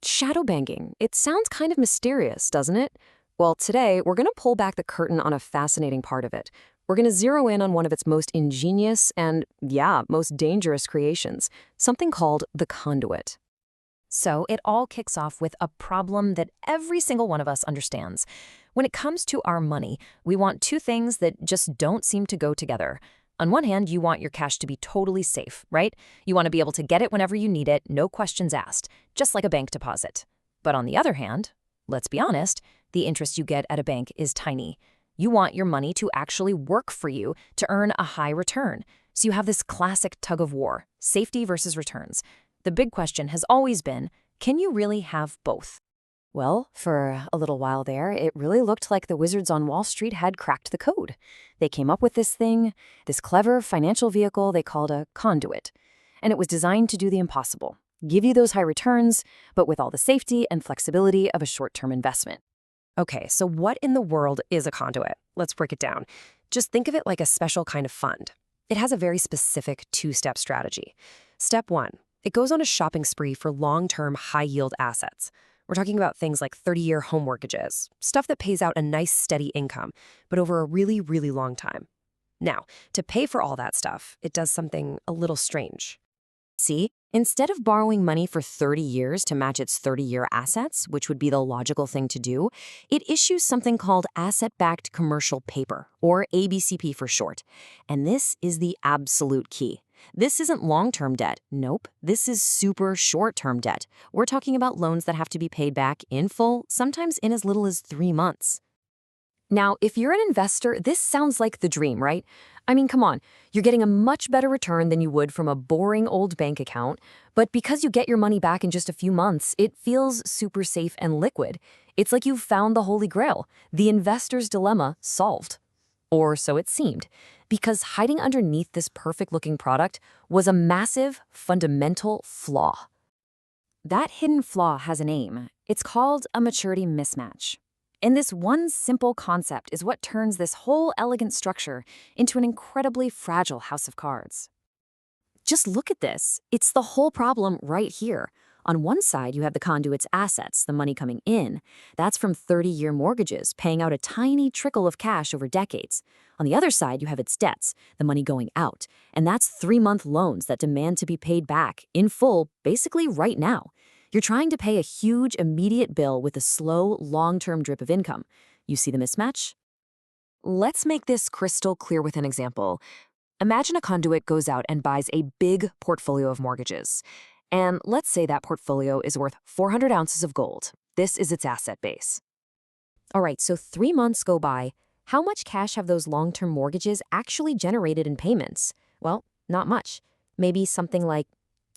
Shadow banking. It sounds kind of mysterious, doesn't it? Well, today we're going to pull back the curtain on a fascinating part of it. We're going to zero in on one of its most ingenious and, yeah, most dangerous creations, something called the conduit. So it all kicks off with a problem that every single one of us understands. When it comes to our money, we want two things that just don't seem to go together. On one hand, you want your cash to be totally safe, right? You want to be able to get it whenever you need it, no questions asked, just like a bank deposit. But on the other hand, let's be honest, the interest you get at a bank is tiny. You want your money to actually work for you to earn a high return. So you have this classic tug of war, safety versus returns. The big question has always been, can you really have both? Well, for a little while there, it really looked like the wizards on Wall Street had cracked the code. They came up with this thing, this clever financial vehicle they called a conduit. And it was designed to do the impossible, give you those high returns, but with all the safety and flexibility of a short-term investment. Okay, so what in the world is a conduit? Let's break it down. Just think of it like a special kind of fund. It has a very specific two-step strategy. Step one, it goes on a shopping spree for long-term high-yield assets. We're talking about things like 30-year home mortgages, stuff that pays out a nice steady income, but over a really, really long time. Now, to pay for all that stuff, it does something a little strange. See, instead of borrowing money for 30 years to match its 30-year assets, which would be the logical thing to do, it issues something called asset-backed commercial paper, or ABCP for short. And this is the absolute key. This isn't long-term debt. Nope. This is super short-term debt. We're talking about loans that have to be paid back in full, sometimes in as little as 3 months. Now, if you're an investor, this sounds like the dream, right? I mean, come on. You're getting a much better return than you would from a boring old bank account, but because you get your money back in just a few months, it feels super safe and liquid. It's like you've found the Holy Grail, the investor's dilemma solved. Or so it seemed, because hiding underneath this perfect-looking product was a massive, fundamental flaw. That hidden flaw has a name. It's called a maturity mismatch. And this one simple concept is what turns this whole elegant structure into an incredibly fragile house of cards. Just look at this. It's the whole problem right here. On one side, you have the conduit's assets, the money coming in. That's from 30-year mortgages, paying out a tiny trickle of cash over decades. On the other side, you have its debts, the money going out. And that's 3-month loans that demand to be paid back in full, basically right now. You're trying to pay a huge, immediate bill with a slow, long-term drip of income. You see the mismatch? Let's make this crystal clear with an example. Imagine a conduit goes out and buys a big portfolio of mortgages. And let's say that portfolio is worth 400 ounces of gold. This is its asset base. All right, so 3 months go by. How much cash have those long-term mortgages actually generated in payments? Well, not much. Maybe something like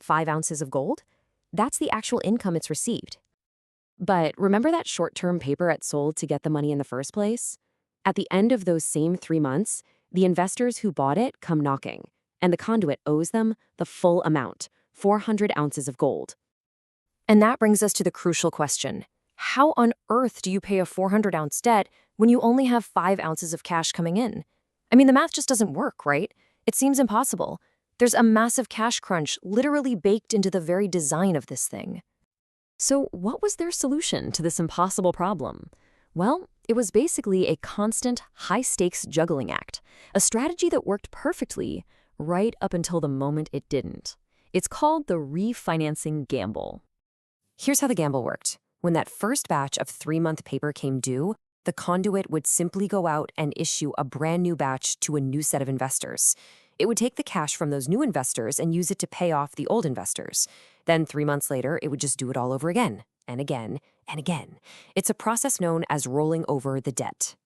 5 ounces of gold? That's the actual income it's received. But remember that short-term paper it sold to get the money in the first place? At the end of those same 3 months, the investors who bought it come knocking, and the conduit owes them the full amount, 400 ounces of gold. And that brings us to the crucial question. How on earth do you pay a 400-ounce debt when you only have 5 ounces of cash coming in? I mean, the math just doesn't work, right? It seems impossible. There's a massive cash crunch literally baked into the very design of this thing. So what was their solution to this impossible problem? Well, it was basically a constant, high-stakes juggling act, a strategy that worked perfectly right up until the moment it didn't. It's called the refinancing gamble. Here's how the gamble worked. When that first batch of 3-month paper came due, the conduit would simply go out and issue a brand new batch to a new set of investors. It would take the cash from those new investors and use it to pay off the old investors. Then 3 months later, it would just do it all over again, and again, and again. It's a process known as rolling over the debt.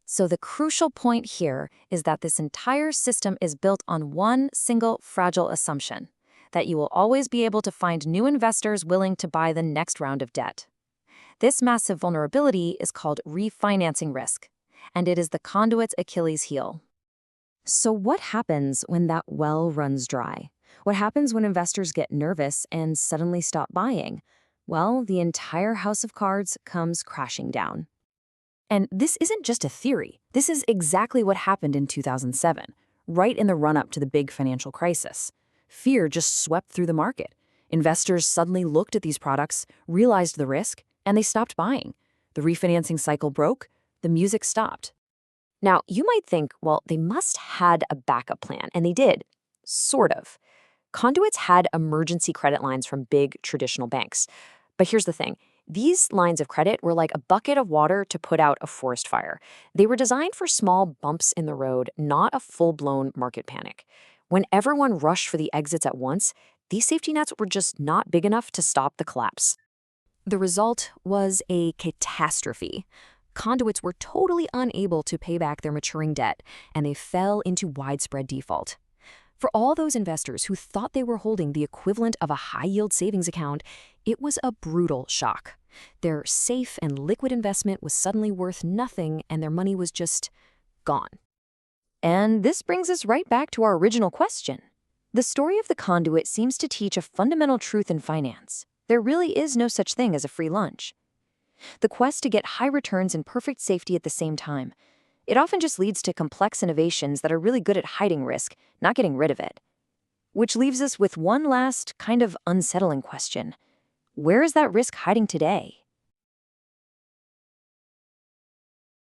So the crucial point here is that this entire system is built on one single fragile assumption, that you will always be able to find new investors willing to buy the next round of debt. This massive vulnerability is called refinancing risk, and it is the conduit's Achilles heel. So what happens when that well runs dry? What happens when investors get nervous and suddenly stop buying? Well, the entire house of cards comes crashing down. And this isn't just a theory. This is exactly what happened in 2007, right in the run-up to the big financial crisis. Fear just swept through the market. Investors suddenly looked at these products, realized the risk, and they stopped buying. The refinancing cycle broke, the music stopped. Now, you might think, well, they must had a backup plan, and they did. Sort of. Conduits had emergency credit lines from big traditional banks. But here's the thing. These lines of credit were like a bucket of water to put out a forest fire. They were designed for small bumps in the road, not a full-blown market panic. When everyone rushed for the exits at once, these safety nets were just not big enough to stop the collapse. The result was a catastrophe. Conduits were totally unable to pay back their maturing debt, and they fell into widespread default. For all those investors who thought they were holding the equivalent of a high-yield savings account, it was a brutal shock. Their safe and liquid investment was suddenly worth nothing, and their money was just gone. And this brings us right back to our original question. The story of the conduit seems to teach a fundamental truth in finance. There really is no such thing as a free lunch. The quest to get high returns and perfect safety at the same time, it often just leads to complex innovations that are really good at hiding risk, not getting rid of it. Which leaves us with one last kind of unsettling question. Where is that risk hiding today?